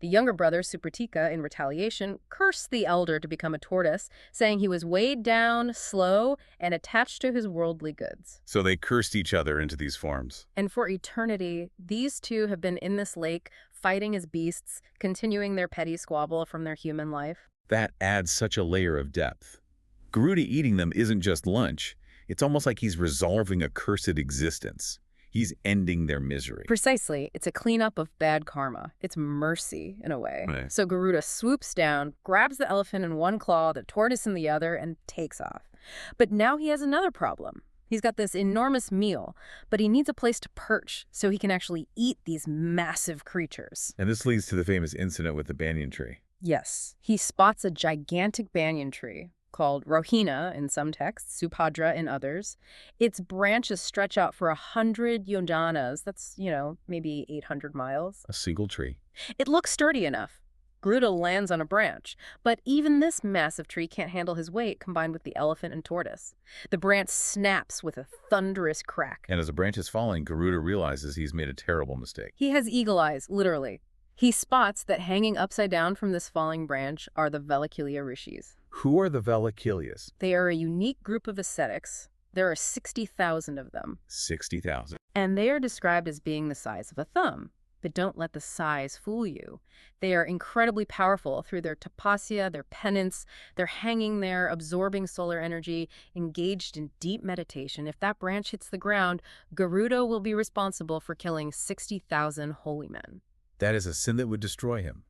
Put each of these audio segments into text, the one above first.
The younger brother, Supratika, in retaliation, cursed the elder to become a tortoise, saying he was weighed down, slow, and attached to his worldly goods. So they cursed each other into these forms. And for eternity, these two have been in this lake, fighting as beasts, continuing their petty squabble from their human life. That adds such a layer of depth. Garuda eating them isn't just lunch. It's almost like he's resolving a cursed existence. He's ending their misery. Precisely. It's a cleanup of bad karma. It's mercy, in a way. Right. So Garuda swoops down, grabs the elephant in one claw, the tortoise in the other, and takes off. But now he has another problem. He's got this enormous meal, but he needs a place to perch so he can actually eat these massive creatures. And this leads to the famous incident with the banyan tree. Yes, he spots a gigantic banyan tree, called Rohina in some texts, Subhadra in others. Its branches stretch out for 100 yojanas. That's, maybe 800 miles. A single tree. It looks sturdy enough. Garuda lands on a branch, but even this massive tree can't handle his weight combined with the elephant and tortoise. The branch snaps with a thunderous crack. And as the branch is falling, Garuda realizes he's made a terrible mistake. He has eagle eyes, literally. He spots that hanging upside down from this falling branch are the Valakilya rishis. Who are the Valakilyas? They are a unique group of ascetics. There are 60,000 of them. 60,000. And they are described as being the size of a thumb. But don't let the size fool you. They are incredibly powerful through their tapasya, their penance. They're hanging there, absorbing solar energy, engaged in deep meditation. If that branch hits the ground, Garuda will be responsible for killing 60,000 holy men. That is a sin that would destroy him.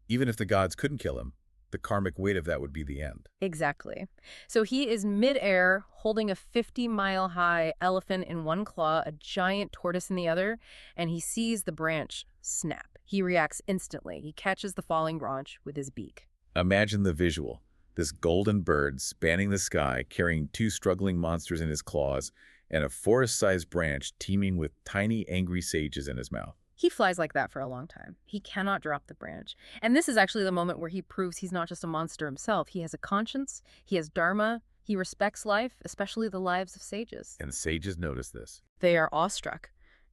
Even if the gods couldn't kill him, the karmic weight of that would be the end. Exactly. So he is midair, holding a 50-mile-high elephant in one claw, a giant tortoise in the other, and he sees the branch snap. He reacts instantly. He catches the falling branch with his beak. Imagine the visual. This golden bird spanning the sky, carrying two struggling monsters in his claws, and a forest-sized branch teeming with tiny, angry sages in his mouth. He flies like that for a long time. He cannot drop the branch. And this is actually the moment where he proves he's not just a monster himself. He has a conscience, he has dharma, he respects life, especially the lives of sages. And sages notice this. They are awestruck.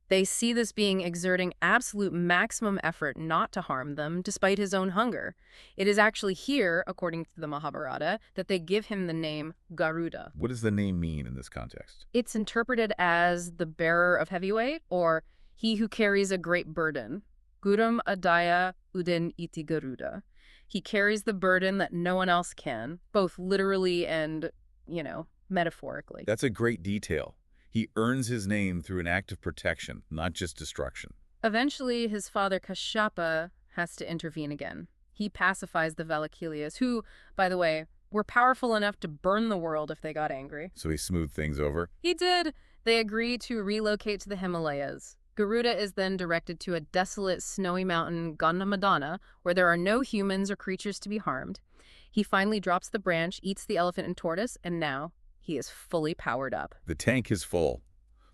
They see this being exerting absolute maximum effort not to harm them, despite his own hunger. It is actually here, according to the Mahabharata, that they give him the name Garuda. What does the name mean in this context? It's interpreted as the bearer of heavy weight, or he who carries a great burden. Guram adaya udin iti Garuda. He carries the burden that no one else can, both literally and, metaphorically. That's a great detail. He earns his name through an act of protection, not just destruction. Eventually, his father Kashyapa has to intervene again. He pacifies the Valakilyas, who, by the way, were powerful enough to burn the world if they got angry. So he smoothed things over? He did. They agreed to relocate to the Himalayas. Garuda is then directed to a desolate, snowy mountain, Gandhamadana, where there are no humans or creatures to be harmed. He finally drops the branch, eats the elephant and tortoise, and now he is fully powered up. The tank is full.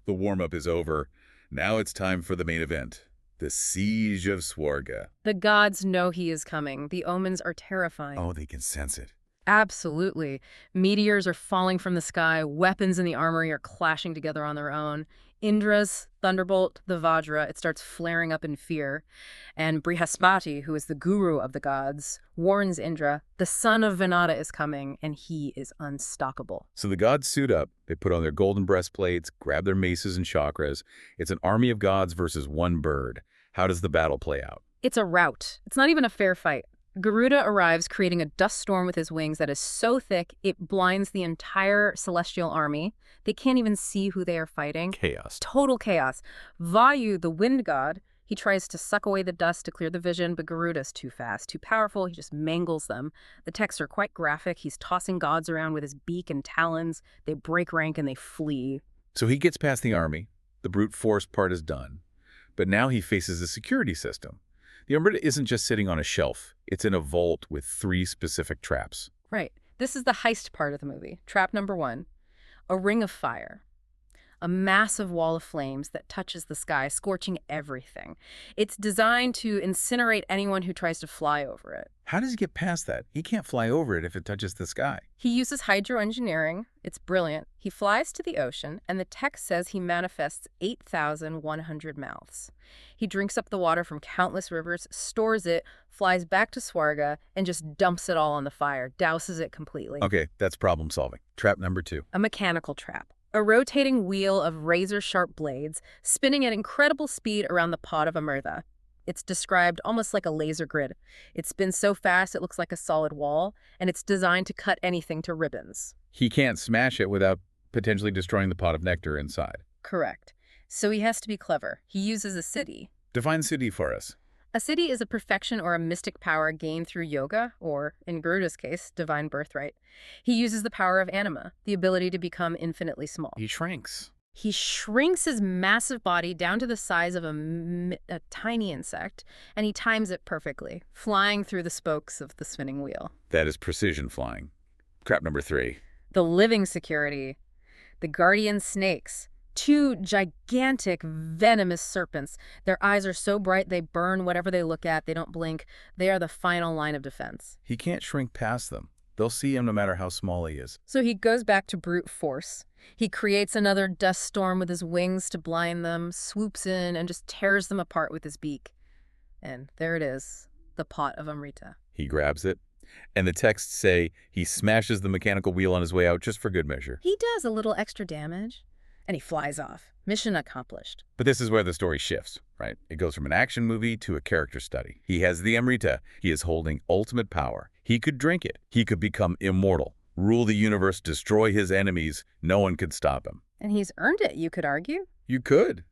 The warm-up is over. Now it's time for the main event. The Siege of Swarga. The gods know he is coming. The omens are terrifying. Oh, they can sense it. Absolutely. Meteors are falling from the sky. Weapons in the armory are clashing together on their own. Indra's thunderbolt, the Vajra, it starts flaring up in fear. And Brihaspati, who is the guru of the gods, warns Indra, the son of Vinata is coming, and he is unstoppable. So the gods suit up. They put on their golden breastplates, grab their maces and chakras. It's an army of gods versus one bird. How does the battle play out? It's a rout. It's not even a fair fight. Garuda arrives, creating a dust storm with his wings that is so thick it blinds the entire celestial army. They can't even see who they are fighting. Chaos. Total chaos. Vayu, the wind god, he tries to suck away the dust to clear the vision, but Garuda's too fast, too powerful. He just mangles them. The texts are quite graphic. He's tossing gods around with his beak and talons. They break rank and they flee. So he gets past the army. The brute force part is done. But now he faces a security system. The Umbrella isn't just sitting on a shelf. It's in a vault with 3 specific traps. Right. This is the heist part of the movie. Trap number 1, a ring of fire. a massive wall of flames that touches the sky, scorching everything. It's designed to incinerate anyone who tries to fly over it. How does he get past that? He can't fly over it if it touches the sky. He uses hydroengineering. It's brilliant. He flies to the ocean, and the text says he manifests 8,100 mouths. He drinks up the water from countless rivers, stores it, flies back to Swarga, and just dumps it all on the fire, douses it completely. Okay, that's problem solving. Trap number 2. A mechanical trap. A rotating wheel of razor-sharp blades spinning at incredible speed around the pot of Amrita. It's described almost like a laser grid. It spins so fast it looks like a solid wall, and it's designed to cut anything to ribbons. He can't smash it without potentially destroying the pot of nectar inside. Correct. So he has to be clever. He uses a siddhi. Define siddhi for us. A siddhi is a perfection or a mystic power gained through yoga, or, in Garuda's case, divine birthright. He uses the power of anima, the ability to become infinitely small. He shrinks. He shrinks his massive body down to the size of a tiny insect, and he times it perfectly, flying through the spokes of the spinning wheel. That is precision flying. Trap number 3. The living security. The guardian snakes. 2 gigantic, venomous serpents. Their eyes are so bright they burn whatever they look at. They don't blink. They are the final line of defense. He can't shrink past them. They'll see him no matter how small he is. So he goes back to brute force. He creates another dust storm with his wings to blind them, swoops in, and just tears them apart with his beak. And there it is, the pot of Amrita. He grabs it, and the texts say he smashes the mechanical wheel on his way out just for good measure. He does a little extra damage, and he flies off. Mission accomplished. But this is where the story shifts, right? It goes from an action movie to a character study. He has the Amrita. He is holding ultimate power. He could drink it. He could become immortal, rule the universe, destroy his enemies. No one could stop him. And he's earned it, you could argue. You could,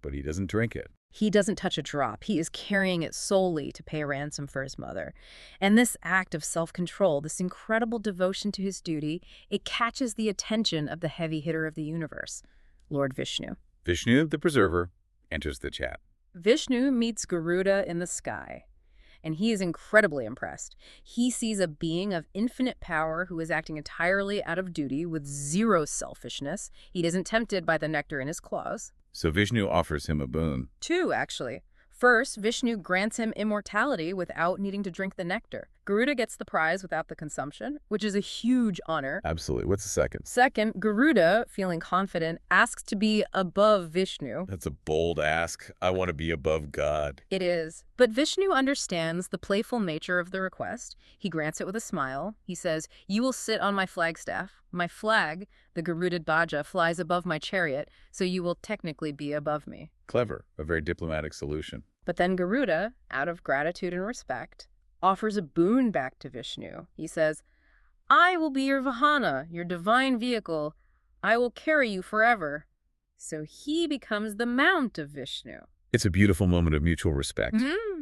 but he doesn't drink it. He doesn't touch a drop. He is carrying it solely to pay ransom for his mother. And this act of self-control, this incredible devotion to his duty, it catches the attention of the heavy hitter of the universe, Lord Vishnu. Vishnu, the preserver, enters the chat. Vishnu meets Garuda in the sky, and he is incredibly impressed. He sees a being of infinite power who is acting entirely out of duty with zero selfishness. He isn't tempted by the nectar in his claws. So Vishnu offers him a boon. 2, actually. First, Vishnu grants him immortality without needing to drink the nectar. Garuda gets the prize without the consumption, which is a huge honor. Absolutely. What's the second? Second, Garuda, feeling confident, asks to be above Vishnu. That's a bold ask. I want to be above God. It is. But Vishnu understands the playful nature of the request. He grants it with a smile. He says, "You will sit on my flagstaff. My flag, the Garuda Baja, flies above my chariot, so you will technically be above me." Clever. A very diplomatic solution. But then Garuda, out of gratitude and respect, offers a boon back to Vishnu. He says, "I will be your Vahana, your divine vehicle. I will carry you forever." So he becomes the mount of Vishnu. It's a beautiful moment of mutual respect.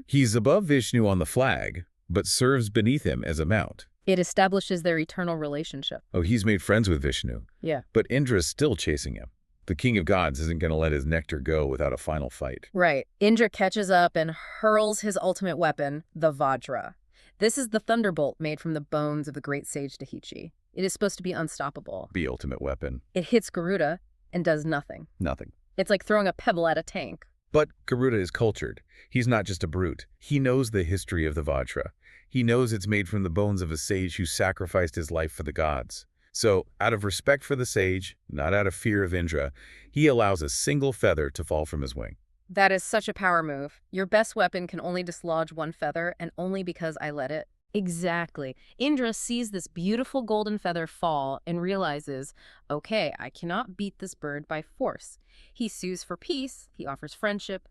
He's above Vishnu on the flag, but serves beneath him as a mount. It establishes their eternal relationship. Oh, he's made friends with Vishnu. Yeah. But Indra's still chasing him. The king of gods isn't going to let his nectar go without a final fight. Right. Indra catches up and hurls his ultimate weapon, the Vajra. This is the thunderbolt made from the bones of the great sage Dahichi. It is supposed to be unstoppable. The ultimate weapon. It hits Garuda and does nothing. Nothing. It's like throwing a pebble at a tank. But Garuda is cultured. He's not just a brute. He knows the history of the Vajra. He knows it's made from the bones of a sage who sacrificed his life for the gods. So, out of respect for the sage, not out of fear of Indra, he allows a single feather to fall from his wing. That is such a power move. Your best weapon can only dislodge one feather, and only because I let it. Exactly. Indra sees this beautiful golden feather fall and realizes, okay, I cannot beat this bird by force. He sues for peace, he offers friendship,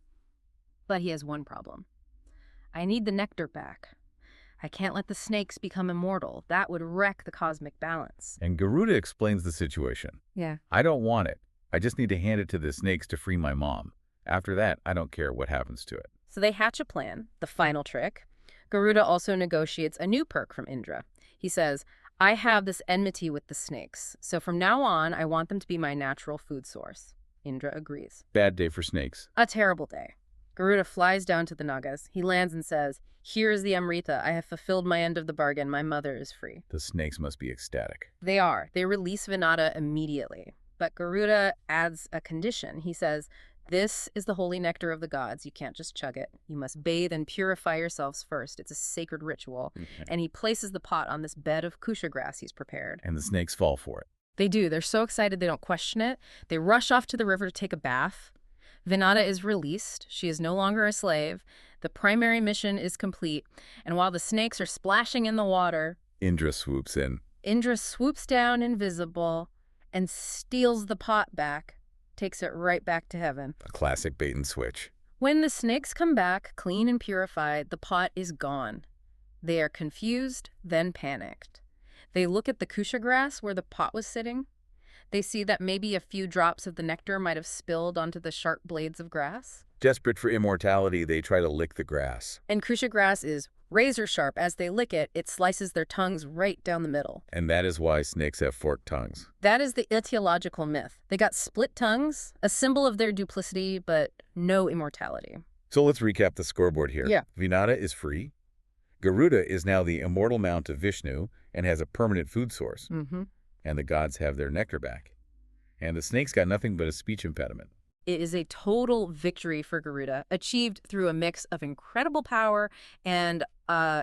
but he has one problem. I need the nectar back. I can't let the snakes become immortal. That would wreck the cosmic balance. And Garuda explains the situation. Yeah. I don't want it. I just need to hand it to the snakes to free my mom. After that, I don't care what happens to it. So they hatch a plan, the final trick. Garuda also negotiates a new perk from Indra. He says, I have this enmity with the snakes, so from now on, I want them to be my natural food source. Indra agrees. Bad day for snakes. A terrible day. Garuda flies down to the Nagas. He lands and says, here is the Amrita. I have fulfilled my end of the bargain. My mother is free. The snakes must be ecstatic. They are. They release Vinata immediately. But Garuda adds a condition. He says, "This is the holy nectar of the gods. You can't just chug it. You must bathe and purify yourselves first. It's a sacred ritual." Okay. And he places the pot on this bed of kusha grass he's prepared. And the snakes fall for it. They do. They're so excited they don't question it. They rush off to the river to take a bath. Vinata is released. She is no longer a slave. The primary mission is complete. And while the snakes are splashing in the water, Indra swoops in. Indra swoops down invisible and steals the pot back, takes it right back to heaven. A classic bait and switch. When the snakes come back, clean and purified, the pot is gone. They are confused, then panicked. They look at the kusha grass where the pot was sitting. They see that maybe a few drops of the nectar might have spilled onto the sharp blades of grass. Desperate for immortality, they try to lick the grass. And kusha grass is razor sharp. As they lick it, it slices their tongues right down the middle. And that is why snakes have forked tongues. That is the etiological myth. They got split tongues, a symbol of their duplicity, but no immortality. So let's recap the scoreboard here. Yeah. Vinata is free. Garuda is now the immortal mount of Vishnu and has a permanent food source. And the gods have their nectar back. And the snakes got nothing but a speech impediment. It is a total victory for Garuda, achieved through a mix of incredible power and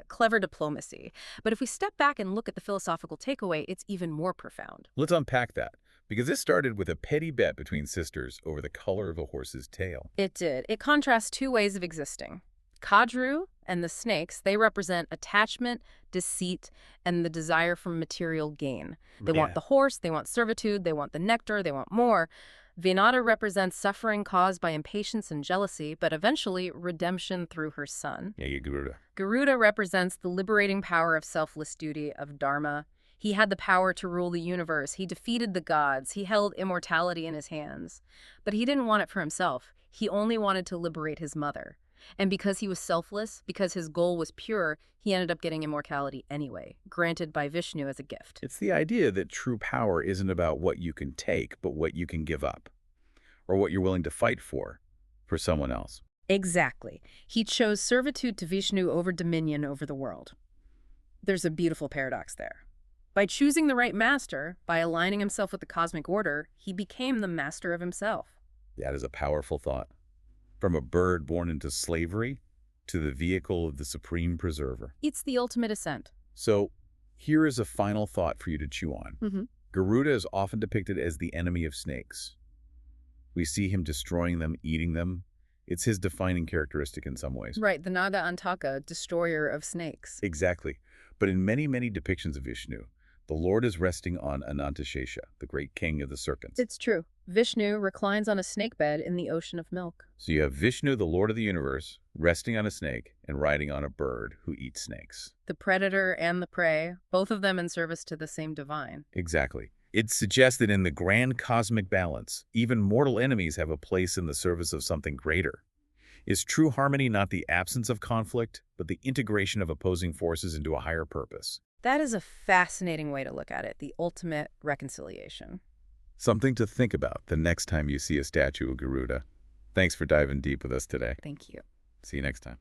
clever diplomacy. But if we step back and look at the philosophical takeaway, it's even more profound. Let's unpack that, because this started with a petty bet between sisters over the color of a horse's tail. It did. It contrasts two ways of existing. Kadru and the snakes, they represent attachment, deceit, and the desire for material gain. They want the horse, they want servitude, they want the nectar, they want more. Vinata represents suffering caused by impatience and jealousy, but eventually redemption through her son. Yeah, Garuda. Garuda represents the liberating power of selfless duty, of dharma. He had the power to rule the universe. He defeated the gods. He held immortality in his hands. But he didn't want it for himself. He only wanted to liberate his mother. And because he was selfless, because his goal was pure, he ended up getting immortality anyway, granted by Vishnu as a gift. It's the idea that true power isn't about what you can take, but what you can give up, or what you're willing to fight for someone else. Exactly. He chose servitude to Vishnu over dominion over the world. There's a beautiful paradox there. By choosing the right master, by aligning himself with the cosmic order, he became the master of himself. That is a powerful thought. From a bird born into slavery to the vehicle of the supreme preserver. It's the ultimate ascent. So here is a final thought for you to chew on. Garuda is often depicted as the enemy of snakes. We see him destroying them, eating them. It's his defining characteristic in some ways. Right, the Naga Antaka, destroyer of snakes. Exactly. But in many, many depictions of Vishnu, the Lord is resting on Anantashesha, the great king of the serpents. It's true. Vishnu reclines on a snake bed in the ocean of milk. So you have Vishnu, the Lord of the universe, resting on a snake and riding on a bird who eats snakes. The predator and the prey, both of them in service to the same divine. Exactly. It suggests that in the grand cosmic balance, even mortal enemies have a place in the service of something greater. Is true harmony not the absence of conflict, but the integration of opposing forces into a higher purpose? That is a fascinating way to look at it, the ultimate reconciliation. Something to think about the next time you see a statue of Garuda. Thanks for diving deep with us today. Thank you. See you next time.